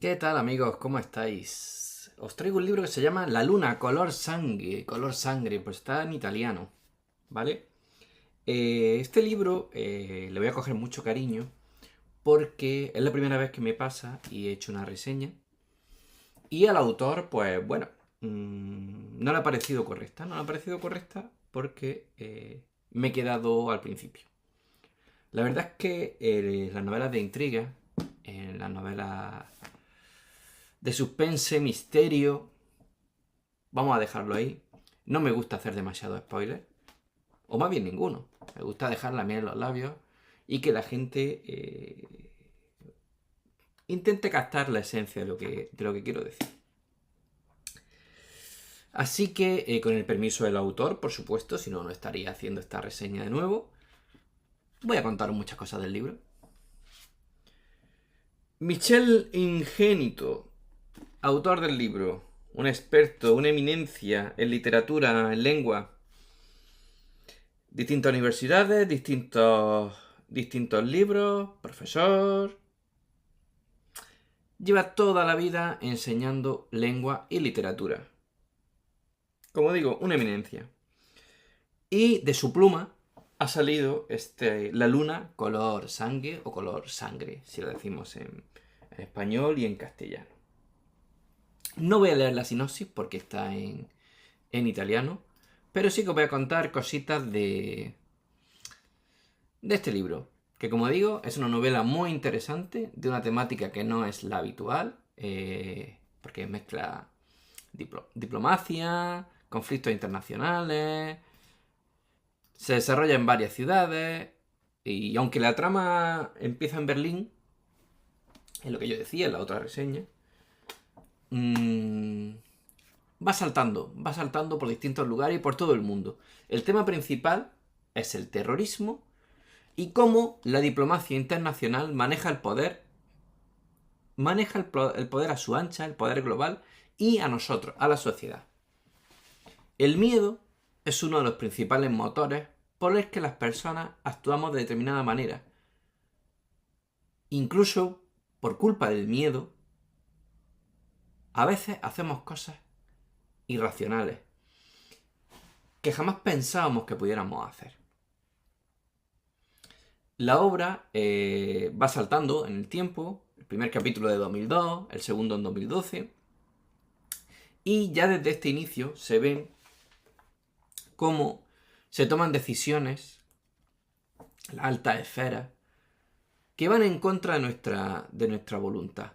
¿Qué tal amigos? ¿Cómo estáis? Os traigo un libro que se llama La Luna, color sangre, pues está en italiano, ¿vale? Este libro le voy a coger mucho cariño porque es la primera vez que me pasa y he hecho una reseña. Y al autor, pues bueno, no le ha parecido correcta, no le ha parecido correcta porque me he quedado al principio. La verdad es que las novelas de intriga, las novelas de suspense, misterio, vamos a dejarlo ahí. No me gusta hacer demasiado spoiler, o más bien ninguno. Me gusta dejar la miel en los labios y que la gente intente captar la esencia de lo que quiero decir. Así que, con el permiso del autor, por supuesto, si no, no estaría haciendo esta reseña de nuevo, voy a contaros muchas cosas del libro. Michel Ingenito, autor del libro, un experto, una eminencia en literatura, en lengua. Distintas universidades, distintos libros, profesor. Lleva toda la vida enseñando lengua y literatura. Como digo, una eminencia. Y de su pluma ha salido La Luna color sangre o color sangre, si lo decimos en español y en castellano. No voy a leer la sinopsis porque está en italiano, pero sí que os voy a contar cositas de este libro, que como digo es una novela muy interesante, de una temática que no es la habitual, porque mezcla diplomacia, conflictos internacionales, se desarrolla en varias ciudades, y aunque la trama empieza en Berlín, es lo que yo decía en la otra reseña, va saltando por distintos lugares y por todo el mundo. El tema principal es el terrorismo y cómo la diplomacia internacional maneja el poder a su ancha, el poder global y a nosotros, a la sociedad. El miedo es uno de los principales motores por los que las personas actuamos de determinada manera. Incluso por culpa del miedo, a veces hacemos cosas irracionales que jamás pensábamos que pudiéramos hacer. La obra va saltando en el tiempo, el primer capítulo de 2002, el segundo en 2012, y ya desde este inicio se ven cómo se toman decisiones, la alta esfera, que van en contra de nuestra voluntad,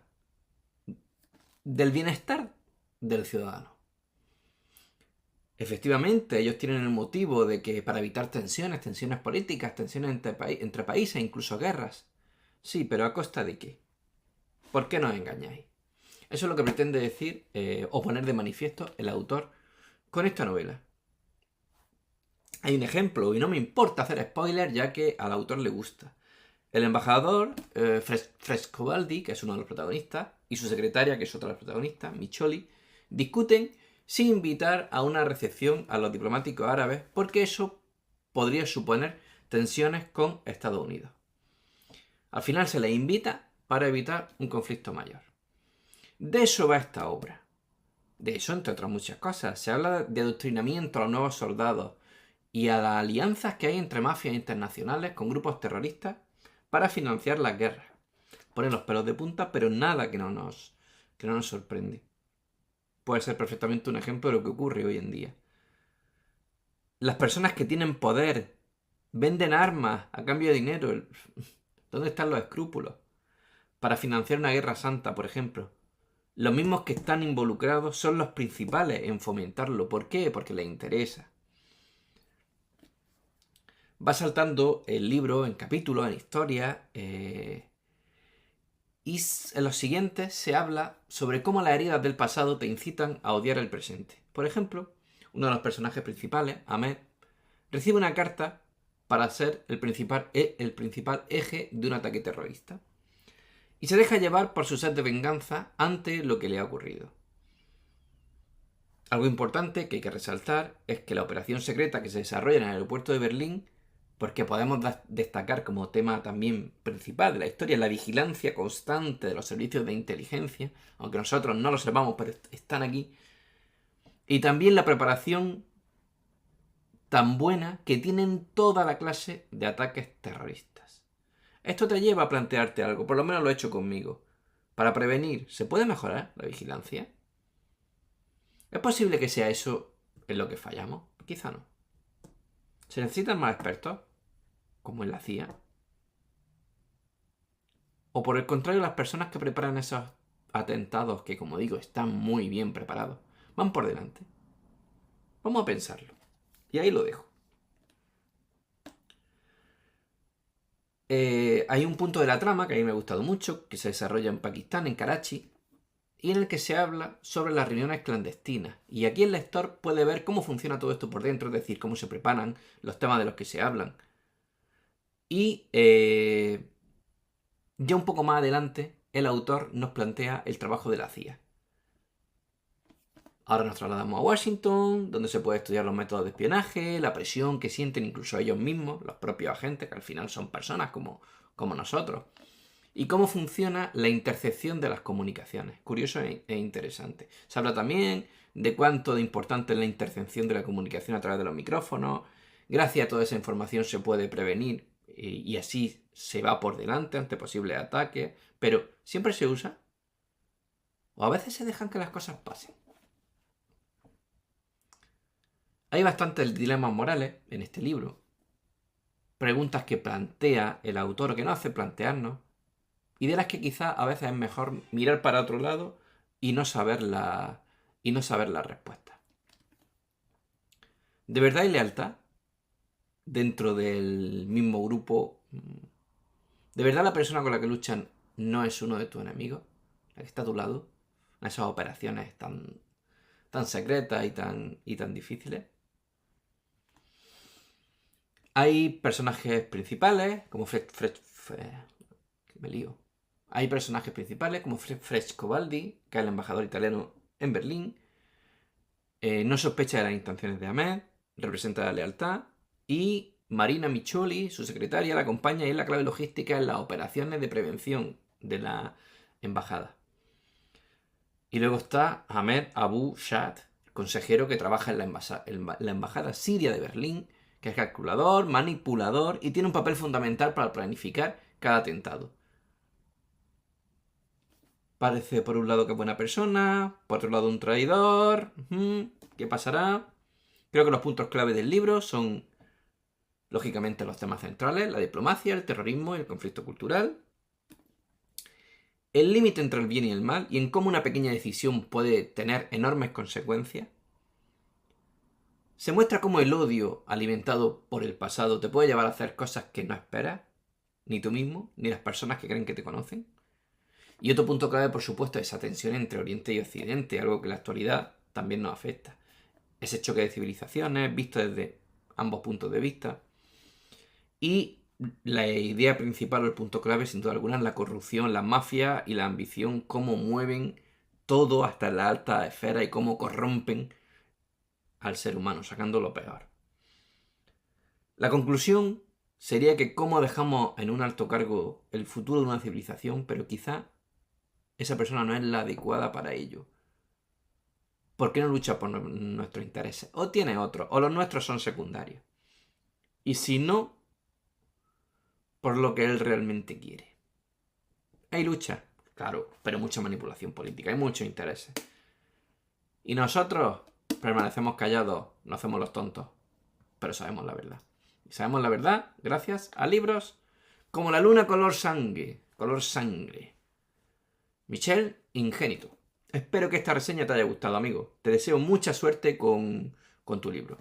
del bienestar del ciudadano. Efectivamente, ellos tienen el motivo de que para evitar tensiones políticas, tensiones entre países, incluso guerras. Sí, pero ¿a costa de qué? ¿Por qué nos engañáis? Eso es lo que pretende decir o poner de manifiesto el autor con esta novela. Hay un ejemplo, y no me importa hacer spoiler ya que al autor le gusta. El embajador Frescobaldi, que es uno de los protagonistas, y su secretaria, que es otra de los protagonistas, Micholi, discuten sin invitar a una recepción a los diplomáticos árabes porque eso podría suponer tensiones con Estados Unidos. Al final se les invita para evitar un conflicto mayor. De eso va esta obra. De eso, entre otras muchas cosas. Se habla de adoctrinamiento a los nuevos soldados y a las alianzas que hay entre mafias internacionales con grupos terroristas para financiar las guerras. Pone los pelos de punta, pero nada que no nos sorprende. Puede ser perfectamente un ejemplo de lo que ocurre hoy en día. Las personas que tienen poder venden armas a cambio de dinero. ¿Dónde están los escrúpulos? Para financiar una guerra santa, por ejemplo. Los mismos que están involucrados son los principales en fomentarlo. ¿Por qué? Porque les interesa. Va saltando el libro en capítulos, en historias, y en los siguientes se habla sobre cómo las heridas del pasado te incitan a odiar el presente. Por ejemplo, uno de los personajes principales, Ahmed, recibe una carta para ser el principal eje de un ataque terrorista. Y se deja llevar por su sed de venganza ante lo que le ha ocurrido. Algo importante que hay que resaltar es que la operación secreta que se desarrolla en el aeropuerto de Berlín porque podemos destacar como tema también principal de la historia la vigilancia constante de los servicios de inteligencia, aunque nosotros no lo sepamos, pero están aquí, y también la preparación tan buena que tienen toda la clase de ataques terroristas. Esto te lleva a plantearte algo, por lo menos lo he hecho conmigo. Para prevenir, ¿se puede mejorar la vigilancia? ¿Es posible que sea eso en lo que fallamos? Quizá no. ¿Se necesitan más expertos? Como en la CIA. O por el contrario, las personas que preparan esos atentados, que como digo, están muy bien preparados, van por delante. Vamos a pensarlo. Y ahí lo dejo. Hay un punto de la trama que a mí me ha gustado mucho, que se desarrolla en Pakistán, en Karachi, y en el que se habla sobre las reuniones clandestinas. Y aquí el lector puede ver cómo funciona todo esto por dentro, es decir, cómo se preparan los temas de los que se hablan. Y ya un poco más adelante, el autor nos plantea el trabajo de la CIA. Ahora nos trasladamos a Washington, donde se puede estudiar los métodos de espionaje, la presión que sienten incluso ellos mismos, los propios agentes, que al final son personas como nosotros. Y cómo funciona la intercepción de las comunicaciones. Curioso e interesante. Se habla también de cuánto de importante es la intercepción de la comunicación a través de los micrófonos. Gracias a toda esa información se puede prevenir y así se va por delante ante posibles ataques. Pero ¿siempre se usa? ¿O a veces se dejan que las cosas pasen? Hay bastantes dilemas morales en este libro. Preguntas que plantea el autor o que no hace plantearnos. Y de las que quizá a veces es mejor mirar para otro lado y no saber la respuesta. ¿De verdad hay lealtad dentro del mismo grupo? ¿De verdad la persona con la que luchan no es uno de tus enemigos? La que está a tu lado. En esas operaciones tan secretas y tan difíciles. Hay personajes principales, como me lío. Hay personajes principales como Frescobaldi, que es el embajador italiano en Berlín. No sospecha de las intenciones de Ahmed, representa la lealtad. Y Marina Micholi, su secretaria, la acompaña y es la clave logística en las operaciones de prevención de la embajada. Y luego está Ahmed Abu Shad, consejero que trabaja en la embajada siria de Berlín, que es calculador, manipulador y tiene un papel fundamental para planificar cada atentado. Parece por un lado que es buena persona, por otro lado un traidor. ¿Qué pasará? Creo que los puntos clave del libro son, lógicamente, los temas centrales, la diplomacia, el terrorismo y el conflicto cultural. El límite entre el bien y el mal y en cómo una pequeña decisión puede tener enormes consecuencias. Se muestra cómo el odio alimentado por el pasado te puede llevar a hacer cosas que no esperas, ni tú mismo, ni las personas que creen que te conocen. Y otro punto clave, por supuesto, es esa tensión entre Oriente y Occidente, algo que en la actualidad también nos afecta. Ese choque de civilizaciones, visto desde ambos puntos de vista. Y la idea principal o el punto clave, sin duda alguna, es la corrupción, la mafia y la ambición, cómo mueven todo hasta la alta esfera y cómo corrompen al ser humano, sacando lo peor. La conclusión sería que cómo dejamos en un alto cargo el futuro de una civilización, pero quizá esa persona no es la adecuada para ello. ¿Por qué no lucha por nuestros intereses? O tiene otros, o los nuestros son secundarios. Y si no, por lo que él realmente quiere. Hay lucha, claro, pero mucha manipulación política, hay muchos intereses. Y nosotros permanecemos callados, no hacemos los tontos, pero sabemos la verdad. Y sabemos la verdad gracias a libros como La luna color sangre. Michel Ingénito. Espero que esta reseña te haya gustado, amigo. Te deseo mucha suerte con tu libro.